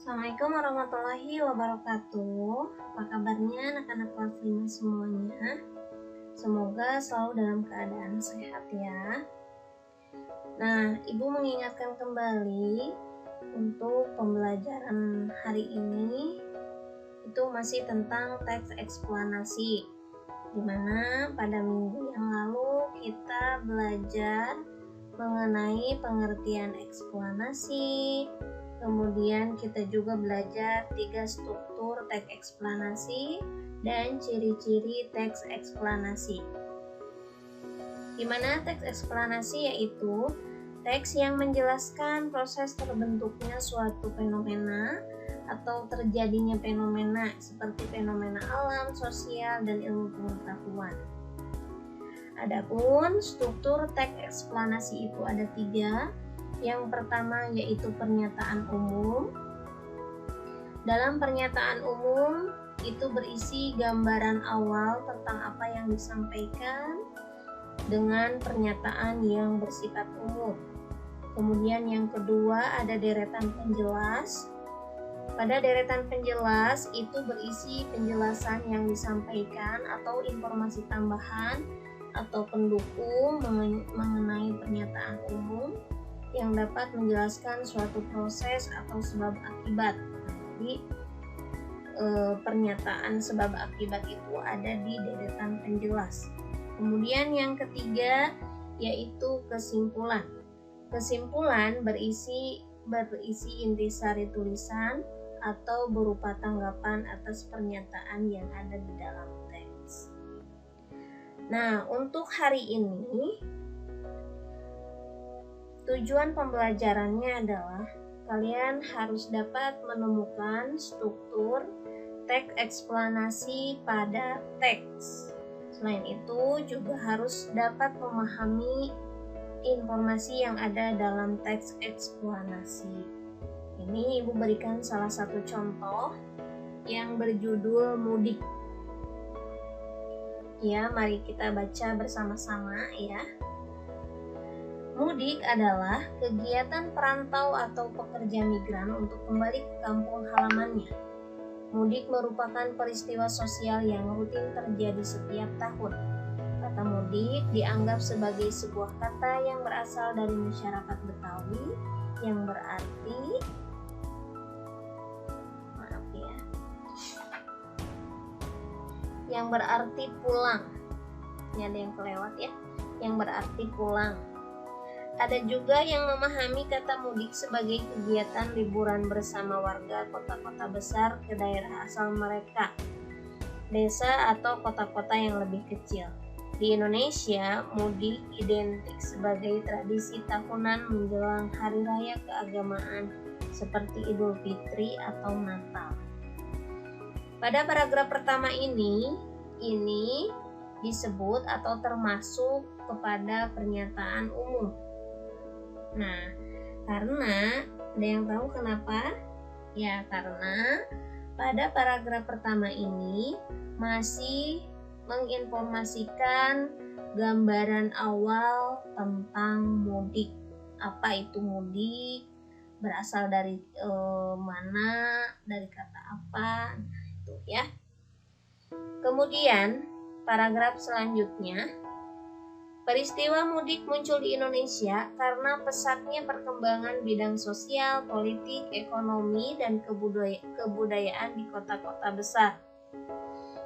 Assalamualaikum warahmatullahi wabarakatuh. Apa kabarnya anak-anak kelas 5 semuanya? Semoga selalu dalam keadaan sehat ya. Nah, Ibu mengingatkan kembali untuk pembelajaran hari ini itu masih tentang teks eksplanasi, dimana pada minggu yang lalu kita belajar mengenai pengertian eksplanasi. Kemudian kita juga belajar 3 struktur teks eksplanasi dan ciri-ciri teks eksplanasi. Di mana teks eksplanasi yaitu teks yang menjelaskan proses terbentuknya suatu fenomena atau terjadinya fenomena seperti fenomena alam, sosial, dan ilmu pengetahuan. Adapun struktur teks eksplanasi itu ada 3. Yang pertama yaitu pernyataan umum. Dalam pernyataan umum itu berisi gambaran awal tentang apa yang disampaikan dengan pernyataan yang bersifat umum. Kemudian yang kedua ada deretan penjelas. Pada deretan penjelas itu berisi penjelasan yang disampaikan atau informasi tambahan atau pendukung mengenai pernyataan umum yang dapat menjelaskan suatu proses atau sebab akibat. Jadi pernyataan sebab akibat itu ada di deretan penjelas. Kemudian yang ketiga yaitu kesimpulan. Kesimpulan berisi intisari tulisan atau berupa tanggapan atas pernyataan yang ada di dalam teks. Nah, untuk hari ini tujuan pembelajarannya adalah kalian harus dapat menemukan struktur teks eksplanasi pada teks. Selain itu juga harus dapat memahami informasi yang ada dalam teks eksplanasi. Ini Ibu berikan salah satu contoh yang berjudul mudik. Ya, mari kita baca bersama-sama ya. Mudik adalah kegiatan perantau atau pekerja migran untuk kembali ke kampung halamannya. Mudik merupakan peristiwa sosial yang rutin terjadi setiap tahun. Kata mudik dianggap sebagai sebuah kata yang berasal dari masyarakat Betawi yang berarti pulang. Ini ada yang kelewat ya. Yang berarti pulang. Ada juga yang memahami kata mudik sebagai kegiatan liburan bersama warga kota-kota besar ke daerah asal mereka, desa atau kota-kota yang lebih kecil. Di Indonesia, mudik identik sebagai tradisi tahunan menjelang hari raya keagamaan seperti Idul Fitri atau Natal. Pada paragraf pertama ini disebut atau termasuk kepada pernyataan umum. Nah, karena ada yang tahu kenapa? Ya, karena pada paragraf pertama ini masih menginformasikan gambaran awal tentang mudik. Apa itu mudik? Berasal dari mana? Dari kata apa? Nah, itu ya. Kemudian, paragraf selanjutnya, peristiwa mudik muncul di Indonesia karena pesatnya perkembangan bidang sosial, politik, ekonomi, dan kebudayaan di kota-kota besar.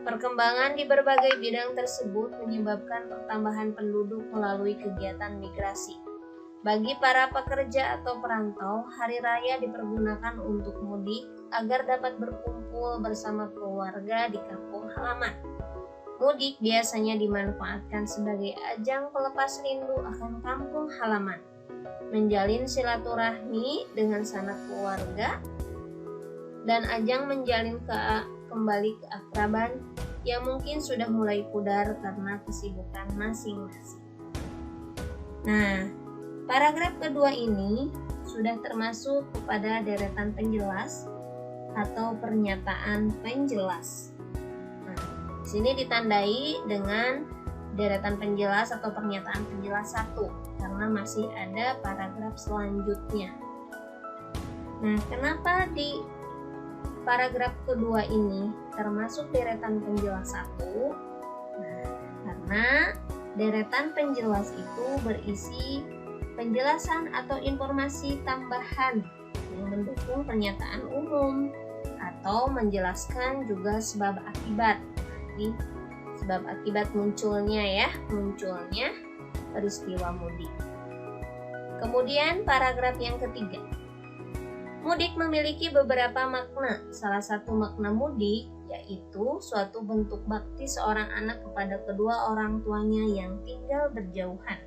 Perkembangan di berbagai bidang tersebut menyebabkan pertambahan penduduk melalui kegiatan migrasi. Bagi para pekerja atau perantau, hari raya dipergunakan untuk mudik agar dapat berkumpul bersama keluarga di kampung halaman. Mudik biasanya dimanfaatkan sebagai ajang pelepas rindu akan kampung halaman, menjalin silaturahmi dengan sanak keluarga, dan ajang menjalin kembali keakraban yang mungkin sudah mulai pudar karena kesibukan masing-masing. Nah, paragraf kedua ini sudah termasuk kepada deretan penjelas atau pernyataan penjelas. Di sini ditandai dengan deretan penjelas atau pernyataan penjelas 1 karena masih ada paragraf selanjutnya. Nah, kenapa paragraf kedua ini termasuk deretan penjelas 1. Nah, karena deretan penjelas itu berisi penjelasan atau informasi tambahan yang mendukung pernyataan umum atau menjelaskan juga sebab akibat. Jadi sebab akibat munculnya peristiwa mudik. Kemudian paragraf yang ketiga. Mudik memiliki beberapa makna. Salah satu makna mudik yaitu suatu bentuk bakti seorang anak kepada kedua orang tuanya yang tinggal berjauhan.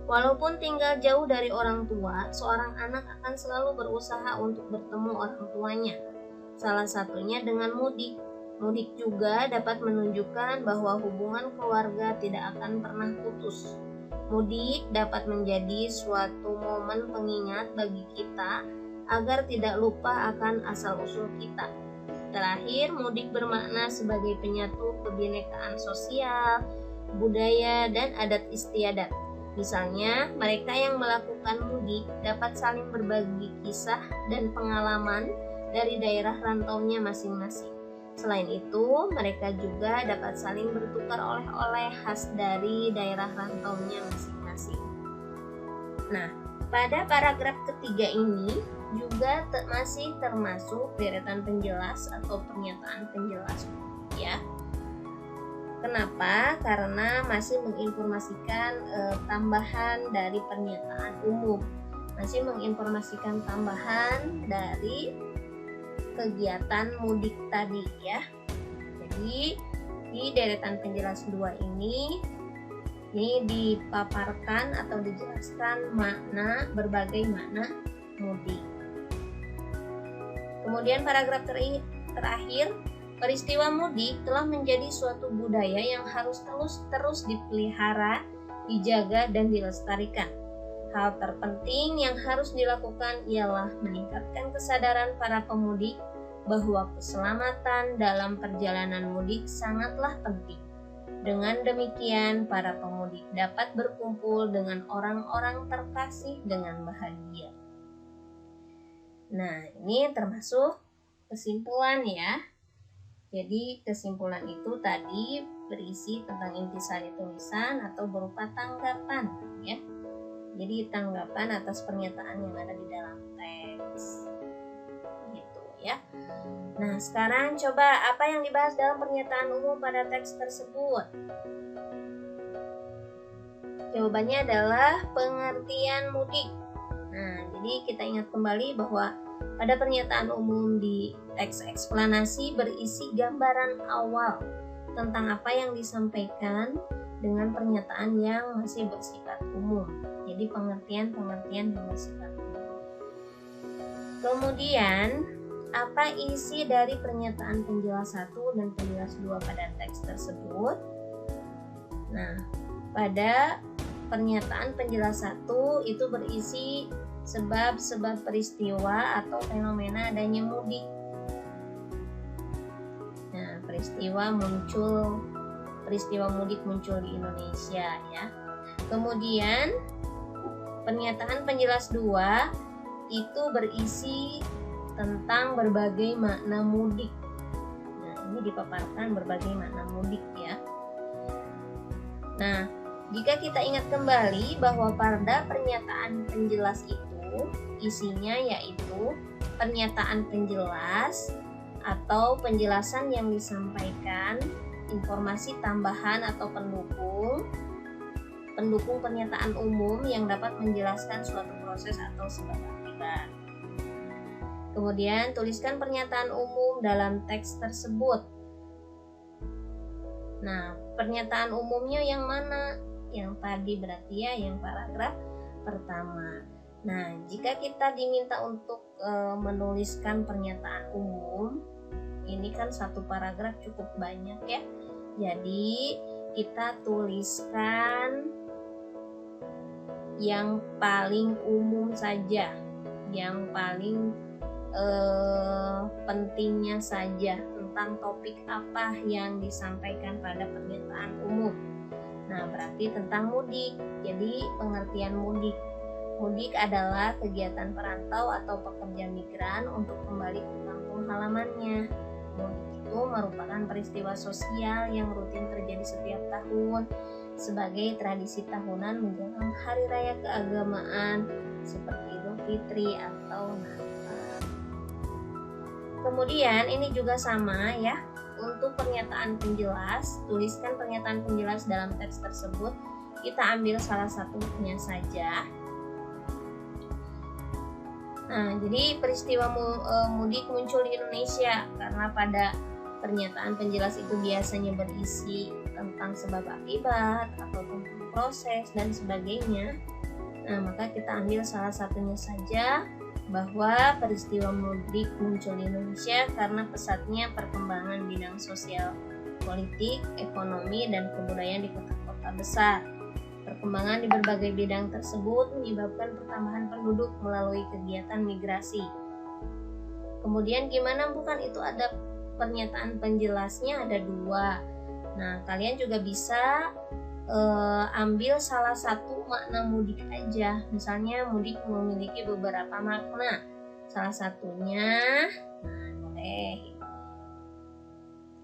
Walaupun tinggal jauh dari orang tua, seorang anak akan selalu berusaha untuk bertemu orang tuanya. Salah satunya dengan mudik. Mudik juga dapat menunjukkan bahwa hubungan keluarga tidak akan pernah putus. Mudik dapat menjadi suatu momen pengingat bagi kita agar tidak lupa akan asal-usul kita. Terakhir, mudik bermakna sebagai penyatu kebinekaan sosial, budaya, dan adat istiadat. Misalnya, mereka yang melakukan mudik dapat saling berbagi kisah dan pengalaman dari daerah rantaunya masing-masing. Selain itu, mereka juga dapat saling bertukar oleh-oleh khas dari daerah rantaunya masing-masing. Nah, pada paragraf ketiga ini juga masih termasuk deretan penjelas atau pernyataan penjelas, ya. Kenapa? Karena masih menginformasikan tambahan dari pernyataan umum, masih menginformasikan tambahan dari kegiatan mudik tadi, ya. Jadi di deretan penjelas 2 ini dipaparkan atau dijelaskan berbagai makna mudik. Kemudian paragraf terakhir. Peristiwa mudik telah menjadi suatu budaya yang harus terus dipelihara, dijaga, dan dilestarikan. Hal terpenting yang harus dilakukan ialah meningkatkan kesadaran para pemudik bahwa keselamatan dalam perjalanan mudik sangatlah penting. Dengan demikian, para pemudik dapat berkumpul dengan orang-orang terkasih dengan bahagia. Nah, ini termasuk kesimpulan, ya. Jadi kesimpulan itu tadi berisi tentang intisari tulisan atau berupa tanggapan, ya. Jadi tanggapan atas pernyataan yang ada di dalam teks, gitu, ya. Nah, sekarang coba apa yang dibahas dalam pernyataan umum pada teks tersebut? Jawabannya adalah pengertian mudik. Nah, jadi kita ingat kembali bahwa pada pernyataan umum di teks eksplanasi berisi gambaran awal tentang apa yang disampaikan dengan pernyataan yang masih bersifat umum. Jadi pengertian-pengertian yang bersifat umum. Kemudian, apa isi dari pernyataan penjelas 1 dan penjelas 2 pada teks tersebut? Nah, pada pernyataan penjelas 1 itu berisi sebab-sebab peristiwa atau fenomena adanya mudik. Nah, peristiwa mudik muncul di Indonesia, ya. Kemudian pernyataan penjelas 2 itu berisi tentang berbagai makna mudik. Nah, ini dipaparkan berbagai makna mudik, ya. Nah, jika kita ingat kembali bahwa pada pernyataan penjelas itu isinya yaitu pernyataan penjelas atau penjelasan yang disampaikan, informasi tambahan atau pendukung pernyataan umum yang dapat menjelaskan suatu proses atau sebab akibat. Kemudian tuliskan pernyataan umum dalam teks tersebut. Nah, pernyataan umumnya yang mana? Yang tadi berarti ya yang paragraf pertama. Nah, jika kita diminta untuk menuliskan pernyataan umum, ini kan satu paragraf cukup banyak, ya. Jadi kita tuliskan yang paling umum saja, yang paling pentingnya saja tentang topik apa yang disampaikan pada pernyataan umum. Nah, berarti tentang mudik. Jadi pengertian mudik. Mudik adalah kegiatan perantau atau pekerja migran untuk kembali ke kampung halamannya. Mudik itu merupakan peristiwa sosial yang rutin terjadi setiap tahun sebagai tradisi tahunan menjelang hari raya keagamaan seperti Idul Fitri atau Natal. Kemudian ini juga sama ya, untuk pernyataan penjelas, tuliskan pernyataan penjelas dalam teks tersebut. Kita ambil salah satunya saja. Nah, jadi peristiwa mudik muncul di Indonesia karena pada pernyataan penjelas itu biasanya berisi tentang sebab akibat atau tentang proses dan sebagainya. Nah, maka kita ambil salah satunya saja, bahwa peristiwa mudik muncul di Indonesia karena pesatnya perkembangan bidang sosial, politik, ekonomi, dan kebudayaan di kota-kota besar. Perkembangan di berbagai bidang tersebut menyebabkan pertambahan penduduk melalui kegiatan migrasi. Kemudian gimana, bukan itu ada pernyataan penjelasnya ada 2. Nah, kalian juga bisa ambil salah satu makna mudik aja. Misalnya mudik memiliki beberapa makna. Salah satunya, nah boleh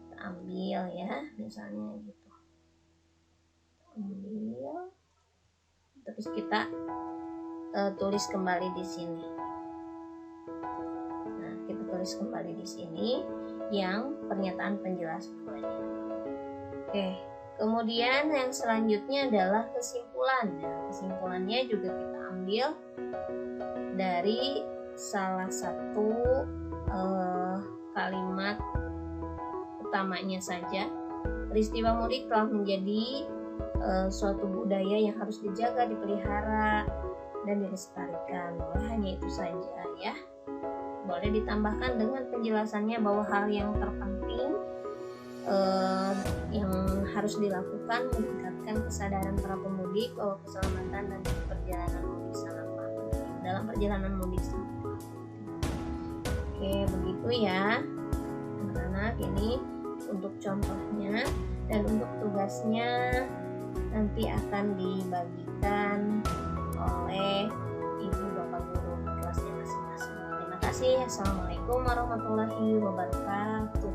kita ambil ya, misalnya gitu. Ambil, terus kita tulis kembali di sini. Nah, kita tulis kembali di sini yang pernyataan penjelas pokoknya. Oke. Kemudian yang selanjutnya adalah kesimpulan. Nah, kesimpulannya juga kita ambil dari salah satu kalimat utamanya saja. Peristiwa mudik telah menjadi suatu budaya yang harus dijaga, dipelihara, dan dilestarikan. Boleh hanya itu saja ya. Boleh ditambahkan dengan penjelasannya bahwa hal yang terpenting yang harus dilakukan meningkatkan kesadaran para pemudik bahwa keselamatan dan perjalanan mudik sangat penting. Dalam perjalanan mudik sangat penting. Oke, begitu ya anak-anak. Ini untuk contohnya, dan untuk tugasnya nanti akan dibagikan oleh ibu bapak guru di kelasnya masing-masing. Terima kasih. Assalamualaikum warahmatullahi wabarakatuh.